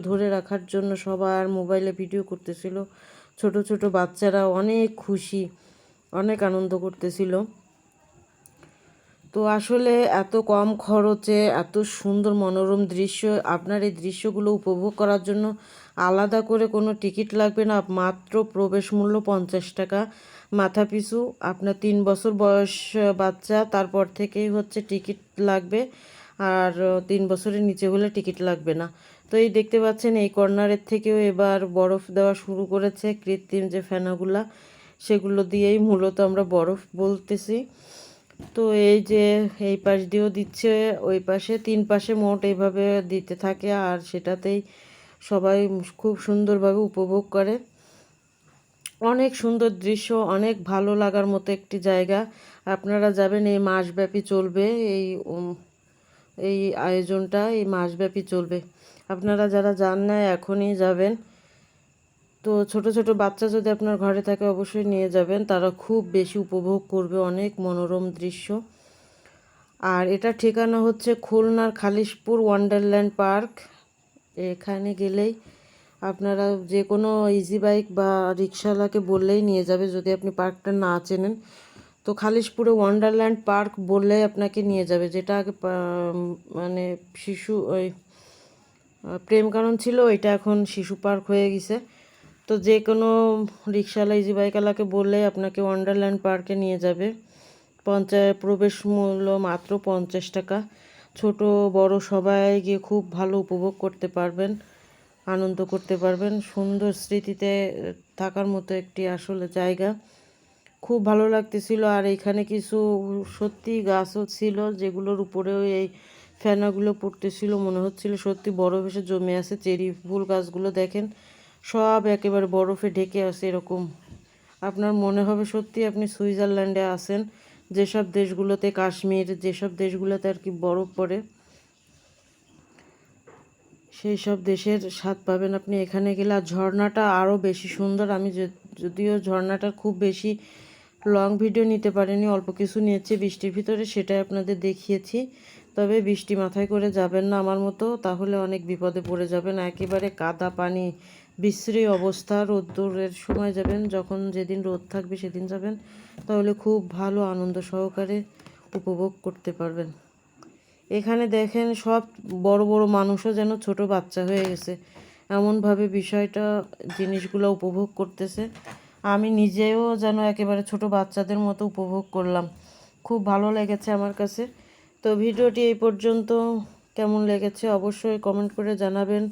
ধরে রাখার জন্য সবার মোবাইলে ভিডিও করতেছিল। ছোট ছোট বাচ্চারা অনেক খুশি, অনেক আনন্দ করতেছিল। তো আসলে এত কম খরচে এত সুন্দর মনোরম দৃশ্য, আপনার এই দৃশ্যগুলো উপভোগ করার জন্য আলাদা করে কোনো টিকিট লাগবে না। মাত্র প্রবেশ মূল্য 50 টাকা মাথা পিছু। আপনার 3 বছর বয়স বাচ্চা, তারপর থেকেই হচ্ছে টিকিট লাগবে। আর 3 বছরের নিচে হলে টিকিট লাগবে না। তো এই দেখতে পাচ্ছেন এই কর্নারের থেকেও এবার বরফ দেওয়া শুরু করেছে। কৃত্রিম যে ফেনাগুলা, সেগুলো দিয়েই মূলত আমরা বরফ বলতেছি। তো এই যে এই পাশ দিয়েও দিচ্ছে, ওই পাশে 3 পাশে মোট এইভাবে দিতে থাকে, আর সেটাতেই সবাই খুব সুন্দরভাবে উপভোগ করে। অনেক সুন্দর দৃশ্য, অনেক ভালো লাগার মতো একটি জায়গা। আপনারা যাবেন, এই মাসব্যাপী চলবে এই আয়োজনটা, এই মাসব্যাপী চলবে। আপনারা যারা যান না এখনই যাবেন। তো ছোট ছোট বাচ্চা যদি আপনার ঘরে থাকে অবশ্যই নিয়ে যাবেন, তারা খুব বেশি উপভোগ করবে, অনেক মনোরম দৃশ্য। আর এটা ঠিকানা হচ্ছে খুলনার খালিশপুর ওয়ান্ডারল্যান্ড পার্ক। এখানে গেলেই আপনারা যে কোনো ইজি বাইক বা রিক্সাওয়ালাকে বললেই নিয়ে যাবে, যদি আপনি পার্কটা না চেনেন। তো খালিশপুরে ওয়ান্ডারল্যান্ড পার্ক বললেই আপনাকে নিয়ে যাবে। যেটা আগে মানে শিশু ওই প্রেম কানন ছিল, এটা এখন শিশু পার্ক হয়ে গেছে। তো যে কোনো রিক্সাওয়ালা ইজি বাইকওয়ালাকে বললেই আপনাকে ওয়ান্ডারল্যান্ড পার্কে নিয়ে যাবে। প্রবেশ মূল্য মাত্র 50 টাকা। ছোট বড় সবাই গিয়ে খুব ভালো উপভোগ করতে পারবেন, আনন্দ করতে পারবেন। সুন্দর স্মৃতিতে থাকার মতো একটি আসলে জায়গা, খুব ভালো লাগতেছিল। আর এখানে কিছু সত্যি গাছও ছিল, যেগুলোর উপরেও এই ফেনাগুলো পড়তেছিল, মনে হচ্ছিল সত্যি বরফ এসে জমে আছে। চেরি ফুল গাছগুলো দেখেন, সব একেবারে বরফে ঢেকে আছে। এরকম আপনার মনে হবে সত্যি আপনি সুইজারল্যান্ডে আছেন। যেসব দেশগুলোতে, কাশ্মীর, যেসব দেশগুলোতে আর কি বরফ পড়ে, সেই সব দেশের স্বাদ পাবেন আপনি এখানে গেলে। আর ঝর্ণাটা আরও বেশি সুন্দর। আমি যদিও ঝর্ণাটার খুব বেশি লং ভিডিও নিতে পারিনি, অল্প কিছু নিয়েছি বৃষ্টির ভিতরে, সেটাই আপনাদের দেখিয়েছি। তবে বৃষ্টি মাথায় করে যাবেন না আমার মতো, তাহলে অনেক বিপদে পড়ে যাবেন। একেবারে কাদা পানি, বিশ্রী অবস্থা। রোদ্দুরের সময় যাবেন, যখন যেদিন রোদ থাকবে সেদিন যাবেন, তাহলে খুব ভালো আনন্দ সহকারে উপভোগ করতে পারবেন। এখানে দেখেন সব বড় বড় মানুষও যেন ছোট বাচ্চা হয়ে গেছে, এমনভাবে বিষয়টা জিনিসগুলো উপভোগ করতেছে। আমি নিজেও যেন একেবারে ছোট বাচ্চাদের মতো উপভোগ করলাম, খুব ভালো লেগেছে আমার কাছে। তো ভিডিওটি এই পর্যন্ত, কেমন লেগেছে অবশ্যই কমেন্ট করে জানাবেন।